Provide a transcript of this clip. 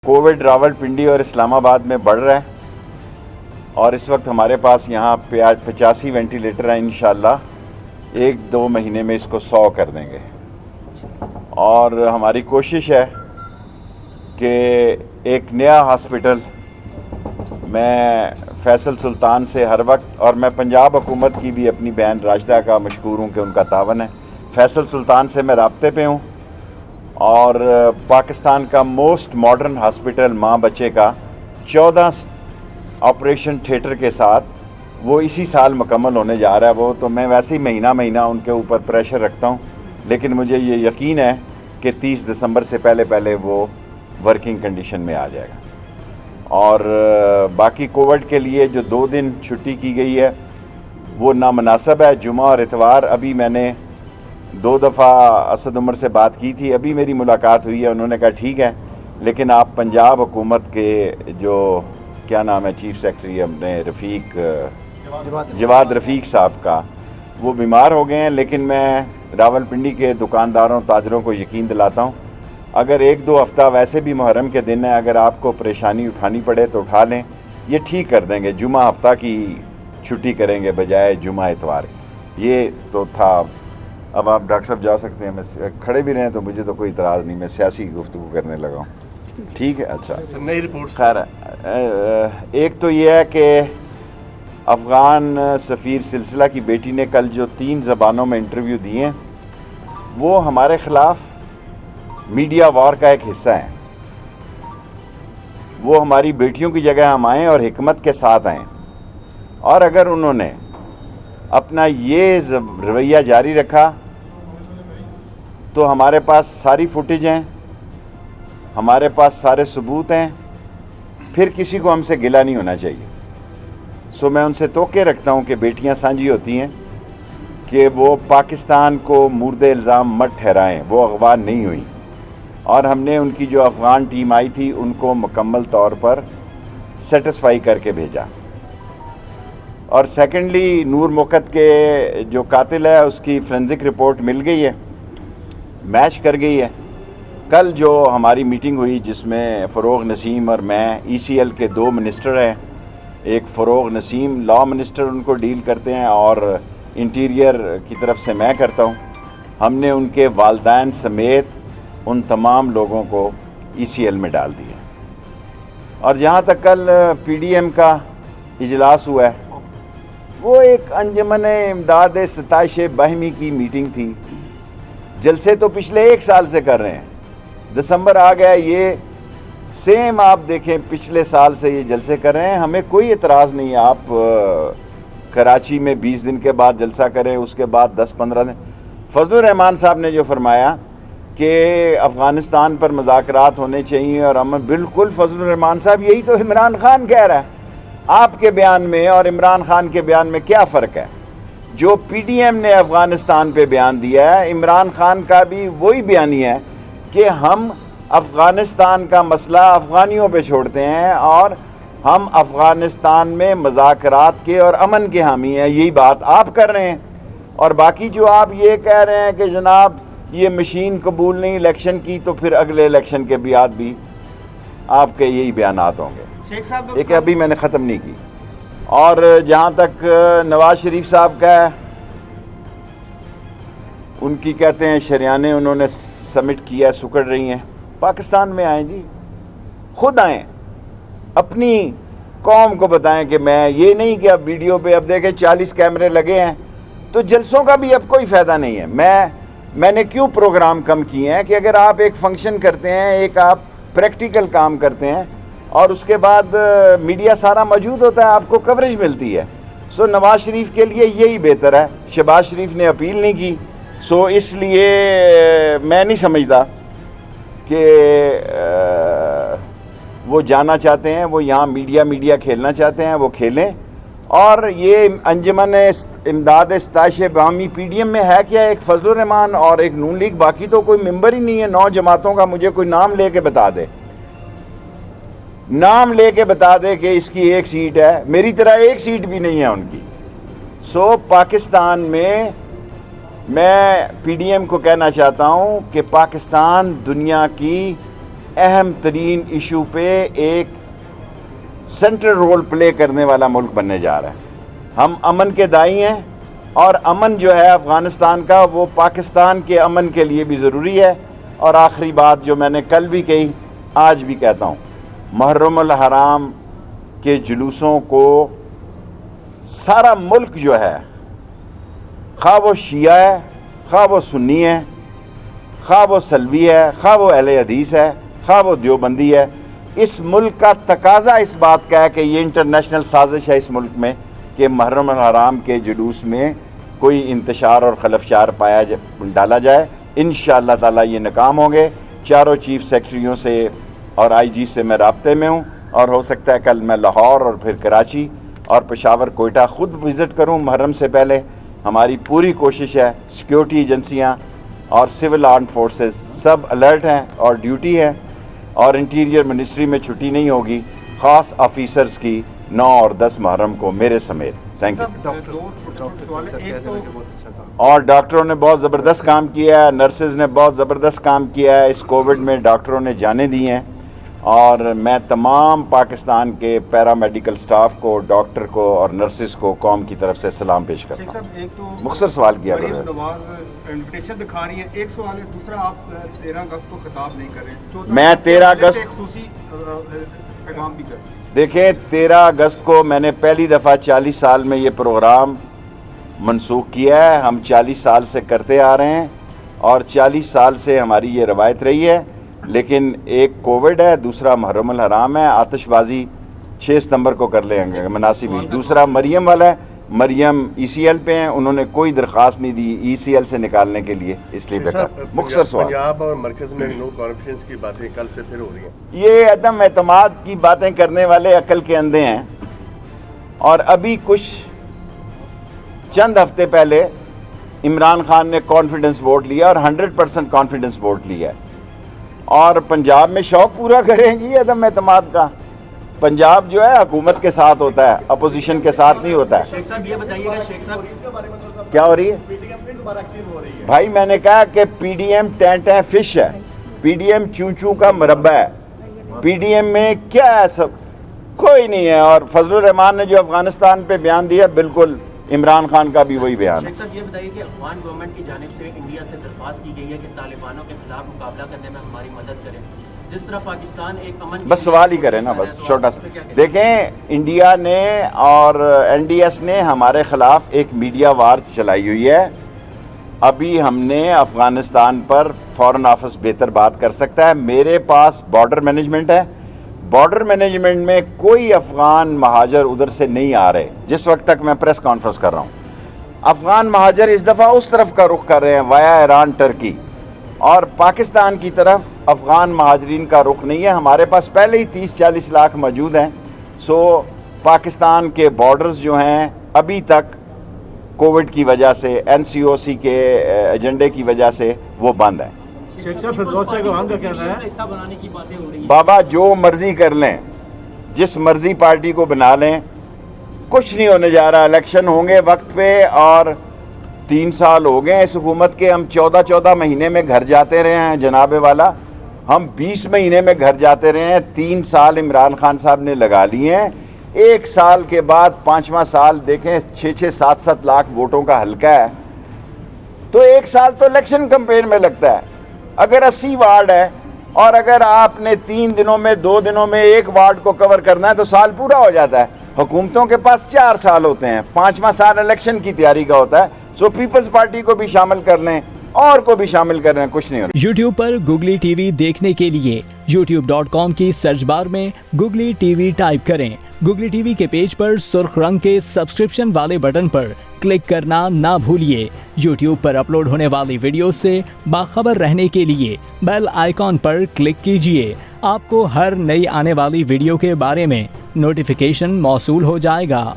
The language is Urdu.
کووڈ راولپنڈی اور اسلام آباد میں بڑھ رہا ہے اور اس وقت ہمارے پاس یہاں 85 وینٹیلیٹر ہیں. انشاءاللہ 1-2 مہینے میں اس کو 100 کر دیں گے. اور ہماری کوشش ہے کہ ایک نیا ہاسپٹل میں فیصل سلطان سے ہر وقت، اور میں پنجاب حکومت کی بھی اپنی بہن راشدہ کا مشکور ہوں کہ ان کا تعاون ہے. فیصل سلطان سے میں رابطے پہ ہوں اور پاکستان کا موسٹ ماڈرن ہاسپٹل ماں بچے کا 14 آپریشن تھیٹر کے ساتھ وہ اسی سال مکمل ہونے جا رہا ہے. وہ تو میں ویسے ہی مہینہ ان کے اوپر پریشر رکھتا ہوں، لیکن مجھے یہ یقین ہے کہ 30 دسمبر سے پہلے وہ ورکنگ کنڈیشن میں آ جائے گا. اور باقی کووڈ کے لیے جو 2 دن چھٹی کی گئی ہے وہ نامناسب ہے. جمعہ اور اتوار ابھی میں نے 2 دفعہ اسد عمر سے بات کی تھی، ابھی میری ملاقات ہوئی ہے. انہوں نے کہا ٹھیک ہے، لیکن آپ پنجاب حکومت کے جو کیا نام ہے چیف سیکرٹری اپنے جواد رفیق صاحب کا، وہ بیمار ہو گئے ہیں. لیکن میں راولپنڈی کے دکانداروں تاجروں کو یقین دلاتا ہوں، اگر 1-2 ہفتہ ویسے بھی محرم کے دن ہے، اگر آپ کو پریشانی اٹھانی پڑے تو اٹھا لیں، یہ ٹھیک کر دیں گے. جمعہ ہفتہ کی چھٹی کریں گے بجائے جمعہ اتوار کی. یہ تو تھا. اب آپ ڈاکٹر صاحب جا سکتے ہیں. میں کھڑے بھی رہیں تو مجھے تو کوئی اعتراض نہیں، میں سیاسی گفتگو کرنے لگا ہوں. ٹھیک ہے، اچھا نئی رپورٹ. خیر ایک تو یہ ہے کہ افغان سفیر سلسلہ کی بیٹی نے کل جو 3 زبانوں میں انٹرویو دیے ہیں وہ ہمارے خلاف میڈیا وار کا ایک حصہ ہیں. وہ ہماری بیٹیوں کی جگہ ہم آئیں اور حکمت کے ساتھ آئیں، اور اگر انہوں نے اپنا یہ رویہ جاری رکھا تو ہمارے پاس ساری فوٹیج ہیں، ہمارے پاس سارے ثبوت ہیں، پھر کسی کو ہم سے گلہ نہیں ہونا چاہیے. میں ان سے توقع رکھتا ہوں کہ بیٹیاں سانجھی ہوتی ہیں کہ وہ پاکستان کو مورد الزام مت ٹھہرائیں. وہ اغوا نہیں ہوئی، اور ہم نے ان کی جو افغان ٹیم آئی تھی ان کو مکمل طور پر سیٹسفائی کر کے بھیجا. اور سیکنڈلی نور موقت کے جو قاتل ہے اس کی فورینزک رپورٹ مل گئی ہے، میچ کر گئی ہے. کل جو ہماری میٹنگ ہوئی جس میں فروغ نسیم اور میں، ECL کے 2 منسٹر ہیں، ایک فروغ نسیم لا منسٹر ان کو ڈیل کرتے ہیں اور انٹیریئر کی طرف سے میں کرتا ہوں. ہم نے ان کے والدین سمیت ان تمام لوگوں کو ECL میں ڈال دیا. اور جہاں تک کل PDM کا اجلاس ہوا ہے، وہ ایک انجمن امداد ستائش باہمی کی میٹنگ تھی. جلسے تو پچھلے 1 سال سے کر رہے ہیں. دسمبر آ گیا، یہ سیم آپ دیکھیں پچھلے سال سے یہ جلسے کر رہے ہیں. ہمیں کوئی اعتراض نہیں ہے. آپ کراچی میں 20 دن کے بعد جلسہ کریں، اس کے بعد 10-15 دن. فضل الرحمان صاحب نے جو فرمایا کہ افغانستان پر مذاکرات ہونے چاہیے، اور ہم بالکل فضل الرحمان صاحب یہی تو عمران خان کہہ رہا ہے. آپ کے بیان میں اور عمران خان کے بیان میں کیا فرق ہے؟ جو PDM نے افغانستان پہ بیان دیا ہے، عمران خان کا بھی وہی بیانی ہے کہ ہم افغانستان کا مسئلہ افغانیوں پہ چھوڑتے ہیں اور ہم افغانستان میں مذاکرات کے اور امن کے حامی ہیں. یہی بات آپ کر رہے ہیں. اور باقی جو آپ یہ کہہ رہے ہیں کہ جناب یہ مشین قبول نہیں الیکشن کی، تو پھر اگلے الیکشن کے بعد بھی آپ کے یہی بیانات ہوں گے. ایک ابھی میں نے ختم نہیں کی. اور جہاں تک نواز شریف صاحب کا ہے، ان کی کہتے ہیں شریانیں انہوں نے سمٹ کیا، سکڑ رہی ہیں. پاکستان میں آئیں جی، خود آئیں، اپنی قوم کو بتائیں کہ میں یہ نہیں کہ اب ویڈیو پہ اب دیکھیں 40 کیمرے لگے ہیں تو جلسوں کا بھی اب کوئی فائدہ نہیں ہے. میں نے کیوں پروگرام کم کیے ہیں کہ اگر آپ ایک فنکشن کرتے ہیں، ایک آپ پریکٹیکل کام کرتے ہیں اور اس کے بعد میڈیا سارا موجود ہوتا ہے، آپ کو کوریج ملتی ہے. نواز شریف کے لیے یہی بہتر ہے. شہباز شریف نے اپیل نہیں کی، اس لیے میں نہیں سمجھتا کہ وہ جانا چاہتے ہیں. وہ یہاں میڈیا کھیلنا چاہتے ہیں، وہ کھیلیں. اور یہ انجمن امداد ستائش باہمی PDM میں ہے کیا؟ ایک فضل الرحمان اور ایک نون لیگ، باقی تو کوئی ممبر ہی نہیں ہے. 9 جماعتوں کا مجھے کوئی نام لے کے بتا دے، نام لے کے بتا دے کہ اس کی 1 سیٹ ہے. میری طرح 1 سیٹ بھی نہیں ہے ان کی. پاکستان میں PDM کو کہنا چاہتا ہوں کہ پاکستان دنیا کی اہم ترین ایشو پہ ایک سینٹرل رول پلے کرنے والا ملک بننے جا رہا ہے. ہم امن کے دائی ہیں اور امن جو ہے افغانستان کا وہ پاکستان کے امن کے لیے بھی ضروری ہے. اور آخری بات جو میں نے کل بھی کہی آج بھی کہتا ہوں, محرم الحرام کے جلوسوں کو سارا ملک جو ہے, خواہ وہ شیعہ ہے, خواہ وہ سنی ہے, خواہ وہ سلوی ہے, خواہ وہ اہل حدیث ہے, خواہ وہ دیوبندی ہے, اس ملک کا تقاضا اس بات کا ہے کہ یہ انٹرنیشنل سازش ہے اس ملک میں کہ محرم الحرام کے جلوس میں کوئی انتشار اور خلفشار ڈالا جائے. انشاءاللہ تعالی یہ ناکام ہوں گے. چاروں چیف سیکرٹریوں سے اور آئی جی سے میں رابطے میں ہوں, اور ہو سکتا ہے کل میں لاہور اور پھر کراچی اور پشاور کوئٹہ خود وزٹ کروں محرم سے پہلے. ہماری پوری کوشش ہے, سیکیورٹی ایجنسیاں اور سول آرمڈ فورسز سب الرٹ ہیں اور ڈیوٹی ہے, اور انٹیریئر منسٹری میں چھٹی نہیں ہوگی خاص آفیسرز کی 9 اور 10 محرم کو میرے سمیت. Thank you. اور ڈاکٹروں نے بہت زبردست کام کیا ہے, نرسز نے بہت زبردست کام کیا ہے. اس کووڈ میں ڈاکٹروں نے جانیں دی ہیں, اور میں تمام پاکستان کے پیرا میڈیکل سٹاف کو, ڈاکٹر کو اور نرسز کو قوم کی طرف سے سلام پیش کرتا ہوں. مختصر سوال کیا کرو. انویٹیشن دکھا رہی ہے, ایک سوال ہے. دوسرا, آپ 13 اگست کو خطاب نہیں کر رہے. میں 13 اگست پیغام بھی کریں. دیکھیں, 13 اگست کو میں نے پہلی دفعہ 40 سال میں یہ پروگرام منسوخ کیا ہے. ہم 40 سال سے کرتے آ رہے ہیں اور 40 سال سے ہماری یہ روایت رہی ہے. لیکن ایک کووڈ ہے, دوسرا محرم الحرام ہے. آتش بازی 6 ستمبر کو کر لیں گے مناسب ہی. دوسرا مریم والا ہے, مریم ای سی ایل پہ ہیں, انہوں نے کوئی درخواست نہیں دی ای سی ایل سے نکالنے کے لیے, اس لیے بہتر. مختصر سوال. پنجاب اور مرکز میں نو کانفیڈنس کی باتیں کل سے پھر ہو رہی ہیں. یہ عدم اعتماد کی باتیں کرنے والے عقل کے اندھے ہیں. اور ابھی کچھ چند ہفتے پہلے عمران خان نے کانفیڈنس ووٹ لیا اور 100% کانفیڈنس ووٹ لیا ہے. اور پنجاب میں شوق پورا کریں جی عدم اعتماد کا. پنجاب جو ہے حکومت کے ساتھ ہوتا ہے, اپوزیشن کے ساتھ نہیں ہوتا ہے. شیخ صاحب یہ بتائیے گا, شیخ صاحب کیا ہو رہی ہے بھائی؟ میں نے کہا کہ پی ڈی ایم ٹینٹ ہے, فش ہے. پی ڈی ایم چوں چوں کا مربع ہے. پی ڈی ایم میں کیا ہے, سب کوئی نہیں ہے. اور فضل الرحمان نے جو افغانستان پہ بیان دیا بالکل عمران خان کا بھی وہی بیان ہے. شیخ صاحب یہ بتائیے کہ افغان گورنمنٹ کی جانب سے انڈیا سے درخواست کی گئی ہے کہ طالبانوں کے خلاف مقابلہ کرنے میں ہماری مدد کریں, جس طرح پاکستان ایک امن. بس سوال ہی کریں نا, بس چھوٹا سا. دیکھیں, انڈیا نے اور این ڈی ایس نے ہمارے خلاف ایک میڈیا وار چلائی ہوئی ہے. ابھی ہم نے افغانستان پر فارن آفس بہتر بات کر سکتا ہے. میرے پاس بارڈر مینجمنٹ ہے. بارڈر مینجمنٹ میں کوئی افغان مہاجر ادھر سے نہیں آ رہے جس وقت تک میں پریس کانفرنس کر رہا ہوں. افغان مہاجر اس دفعہ اس طرف کا رخ کر رہے ہیں وایا ایران, ٹرکی, اور پاکستان کی طرف افغان مہاجرین کا رخ نہیں ہے. ہمارے پاس پہلے ہی 30-40 لاکھ موجود ہیں. سو پاکستان کے بارڈرز جو ہیں ابھی تک کووڈ کی وجہ سے, این سی او سی کے ایجنڈے کی وجہ سے وہ بند ہیں. بابا جو مرضی کر لیں, جس مرضی پارٹی کو بنا لیں, کچھ نہیں ہونے جا رہا. الیکشن ہوں گے وقت پہ, اور 3 سال ہو گئے اس حکومت کے. ہم 14 مہینے میں گھر جاتے رہے ہیں جناب والا, ہم 20 مہینے میں گھر جاتے رہے ہیں. 3 سال عمران خان صاحب نے لگا لیے ہیں. 1 سال کے بعد 5واں سال دیکھیں, 6-7 لاکھ ووٹوں کا حلقہ ہے, تو 1 سال تو الیکشن کمپین میں لگتا ہے. اگر 80 وارڈ ہے اور اگر آپ نے 3 دنوں میں 2 دنوں میں 1 وارڈ کو کور کرنا ہے تو سال پورا ہو جاتا ہے. حکومتوں کے پاس 4 سال ہوتے ہیں, 5واں سال الیکشن کی تیاری کا ہوتا ہے. سو پیپلز پارٹی کو بھی شامل کر لیں اور کو بھی شامل کر لیں, کچھ نہیں ہوتا. یوٹیوب پر گوگلی ٹی وی دیکھنے کے لیے youtube.com کی سرچ بار میں گوگلی ٹی وی ٹائپ کریں. گوگلی ٹی وی کے پیج پر سرخ رنگ کے سبسکرپشن والے بٹن پر کلک کرنا نہ بھولیے. یوٹیوب پر اپلوڈ ہونے والی ویڈیو سے باخبر رہنے کے لیے بیل آئیکن پر کلک کیجیے. آپ کو ہر نئی آنے والی ویڈیو کے بارے میں نوٹیفیکیشن موصول ہو جائے گا.